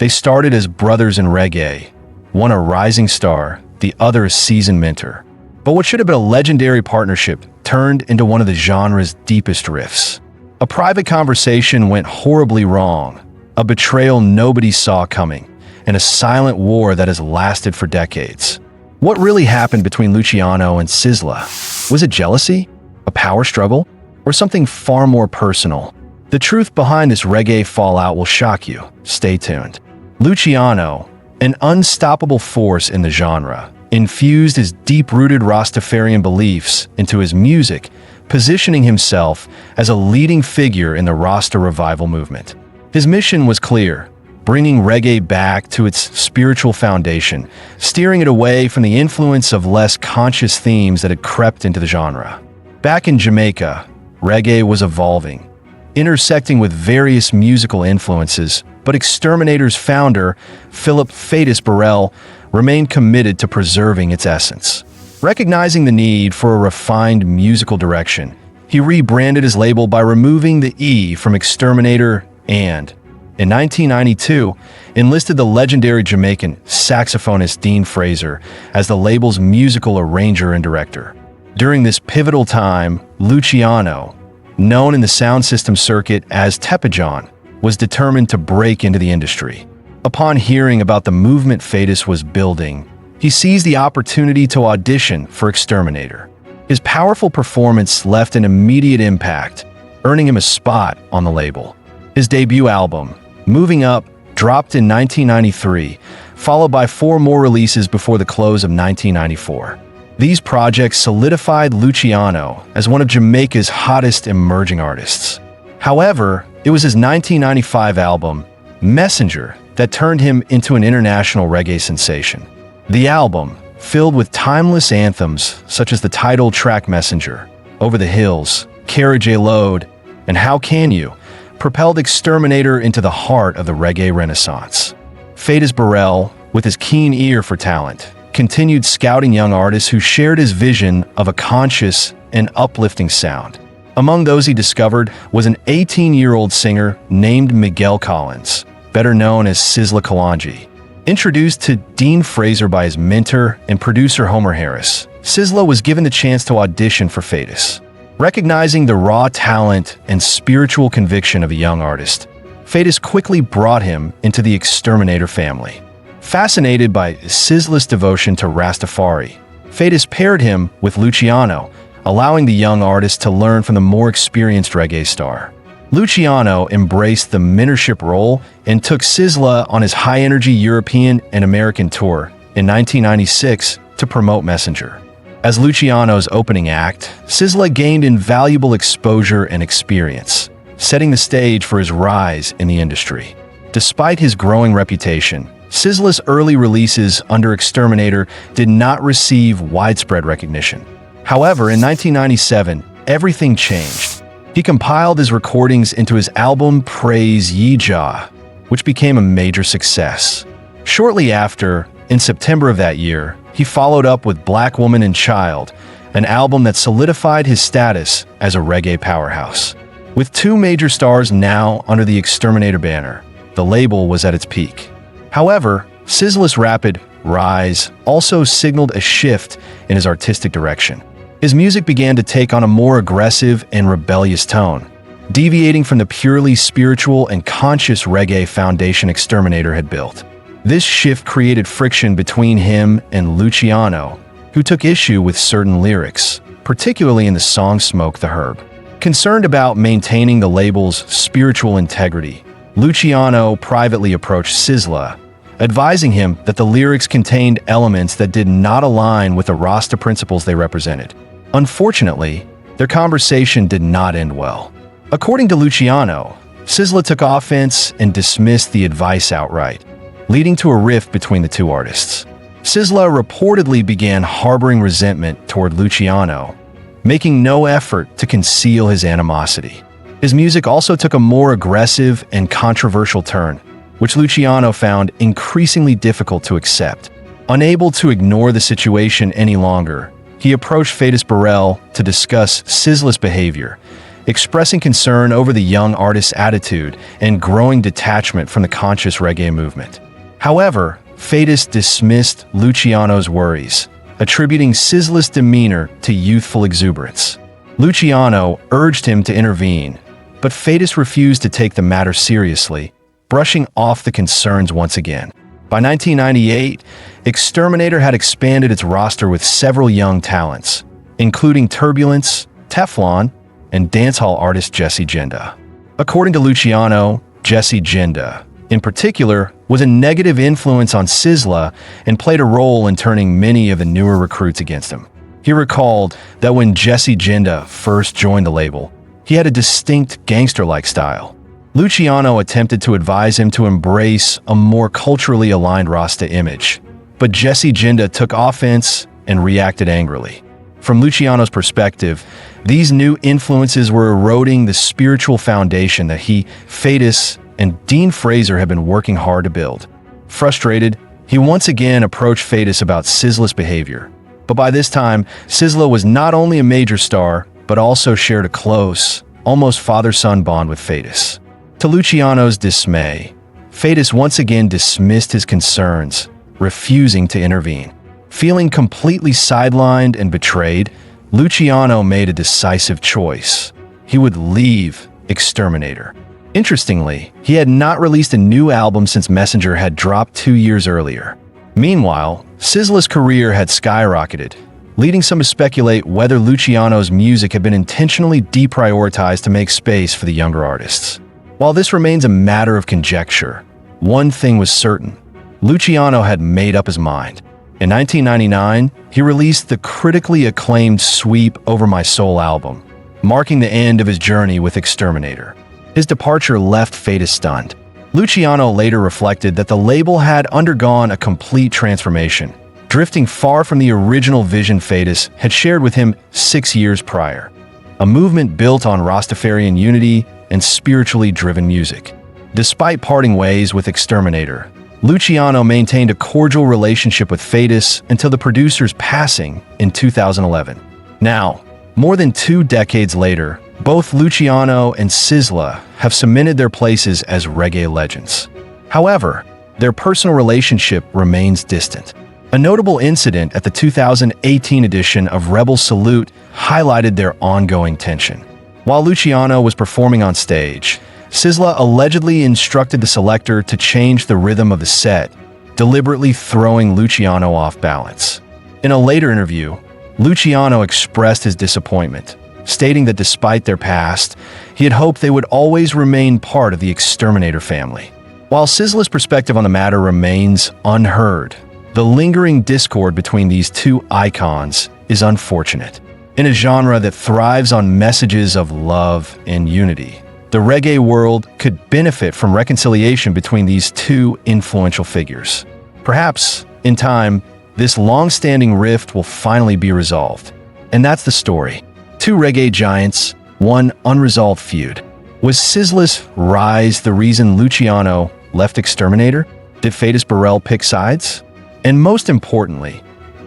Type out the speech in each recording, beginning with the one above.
They started as brothers in reggae, one a rising star, the other a seasoned mentor. But what should have been a legendary partnership turned into one of the genre's deepest rifts. A private conversation went horribly wrong, a betrayal nobody saw coming, and a silent war that has lasted for decades. What really happened between Luciano and Sizzla? Was it jealousy, a power struggle, or something far more personal? The truth behind this reggae fallout will shock you. Stay tuned. Luciano, an unstoppable force in the genre, infused his deep-rooted Rastafarian beliefs into his music, positioning himself as a leading figure in the Rasta revival movement. His mission was clear: bringing reggae back to its spiritual foundation, steering it away from the influence of less conscious themes that had crept into the genre. Back in Jamaica, reggae was evolving, intersecting with various musical influences, but Exterminator's founder, Philip "Fadus" Burrell, remained committed to preserving its essence. Recognizing the need for a refined musical direction, he rebranded his label by removing the E from Exterminator and, in 1992, enlisted the legendary Jamaican saxophonist Dean Fraser as the label's musical arranger and director. During this pivotal time, Luciano, known in the sound system circuit as Tepajon, was determined to break into the industry. Upon hearing about the movement Fadus was building, he seized the opportunity to audition for Exterminator. His powerful performance left an immediate impact, earning him a spot on the label. His debut album, Moving Up, dropped in 1993, followed by 4 more releases before the close of 1994. These projects solidified Luciano as one of Jamaica's hottest emerging artists. However, it was his 1995 album, Messenger, that turned him into an international reggae sensation. The album, filled with timeless anthems such as the title track Messenger, Over the Hills, Carriage a Load, and How Can You, propelled Exterminator into the heart of the reggae renaissance. Fadus Burrell, with his keen ear for talent, continued scouting young artists who shared his vision of a conscious and uplifting sound. Among those he discovered was an 18-year-old singer named Miguel Collins, better known as Sizzla Kalonji. Introduced to Dean Fraser by his mentor and producer Homer Harris, Sizzla was given the chance to audition for Fadus. Recognizing the raw talent and spiritual conviction of a young artist, Fadus quickly brought him into the Exterminator family. Fascinated by Sizzla's devotion to Rastafari, Fadus paired him with Luciano, allowing the young artist to learn from the more experienced reggae star. Luciano embraced the mentorship role and took Sizzla on his high-energy European and American tour in 1996 to promote Messenger. As Luciano's opening act, Sizzla gained invaluable exposure and experience, setting the stage for his rise in the industry. Despite his growing reputation, Sizzla's early releases under Exterminator did not receive widespread recognition. However, in 1997, everything changed. He compiled his recordings into his album Praise Ye Jah, which became a major success. Shortly after, in September of that year, he followed up with Black Woman and Child, an album that solidified his status as a reggae powerhouse. With 2 major stars now under the Exterminator banner, the label was at its peak. However, Sizzla's rapid rise also signaled a shift in his artistic direction. His music began to take on a more aggressive and rebellious tone, deviating from the purely spiritual and conscious reggae foundation Exterminator had built. This shift created friction between him and Luciano, who took issue with certain lyrics, particularly in the song Smoke the Herb. Concerned about maintaining the label's spiritual integrity, Luciano privately approached Sizzla, advising him that the lyrics contained elements that did not align with the Rasta principles they represented. Unfortunately, their conversation did not end well. According to Luciano, Sizzla took offense and dismissed the advice outright, leading to a rift between the 2 artists. Sizzla reportedly began harboring resentment toward Luciano, making no effort to conceal his animosity. His music also took a more aggressive and controversial turn, which Luciano found increasingly difficult to accept. Unable to ignore the situation any longer, he approached Fadus Burrell to discuss Sizzla's behavior, expressing concern over the young artist's attitude and growing detachment from the conscious reggae movement. However, Fadis dismissed Luciano's worries, attributing Sizzla's demeanor to youthful exuberance. Luciano urged him to intervene, but Fadis refused to take the matter seriously, brushing off the concerns once again. By 1998, Exterminator had expanded its roster with several young talents, including Turbulence, Teflon, and dancehall artist Jesse Jinda. According to Luciano, Jesse Jinda, in particular, was a negative influence on Sizzla and played a role in turning many of the newer recruits against him. He recalled that when Jesse Jinda first joined the label, he had a distinct gangster-like style. Luciano attempted to advise him to embrace a more culturally aligned Rasta image, but Jesse Jinda took offense and reacted angrily. From Luciano's perspective, these new influences were eroding the spiritual foundation that he, Fadis, and Dean Fraser had been working hard to build. Frustrated, he once again approached Fadis about Sizzla's behavior. But by this time, Sizzla was not only a major star, but also shared a close, almost father-son bond with Fadis. To Luciano's dismay, Fadis once again dismissed his concerns, refusing to intervene. Feeling completely sidelined and betrayed, Luciano made a decisive choice. He would leave Exterminator. Interestingly, he had not released a new album since Messenger had dropped 2 years earlier. Meanwhile, Sizzla's career had skyrocketed, leading some to speculate whether Luciano's music had been intentionally deprioritized to make space for the younger artists. While this remains a matter of conjecture, one thing was certain: Luciano had made up his mind. In 1999, he released the critically acclaimed Sweep Over My Soul album, marking the end of his journey with Exterminator. His departure left Fadis stunned. Luciano later reflected that the label had undergone a complete transformation, drifting far from the original vision Fadis had shared with him 6 years prior. A movement built on Rastafarian unity and spiritually driven music. Despite parting ways with Exterminator, Luciano maintained a cordial relationship with Fadis until the producer's passing in 2011. Now, more than 2 decades later, both Luciano and Sizzla have cemented their places as reggae legends. However, their personal relationship remains distant. A notable incident at the 2018 edition of Rebel Salute highlighted their ongoing tension. While Luciano was performing on stage, Sizzla allegedly instructed the selector to change the rhythm of the set, deliberately throwing Luciano off balance. In a later interview, Luciano expressed his disappointment, stating that despite their past, he had hoped they would always remain part of the Exterminator family. While Sizzla's perspective on the matter remains unheard, the lingering discord between these two icons is unfortunate. In a genre that thrives on messages of love and unity, the reggae world could benefit from reconciliation between these two influential figures. Perhaps, in time, this long-standing rift will finally be resolved. And that's the story. 2 reggae giants, 1 unresolved feud. Was Sizzla's rise the reason Luciano left Exterminator? Did Fadis Burrell pick sides? And most importantly,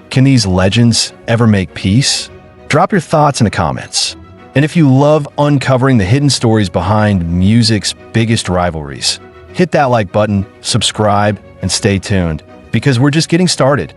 can these legends ever make peace? Drop your thoughts in the comments. And if you love uncovering the hidden stories behind music's biggest rivalries, hit that like button, subscribe, and stay tuned, because we're just getting started.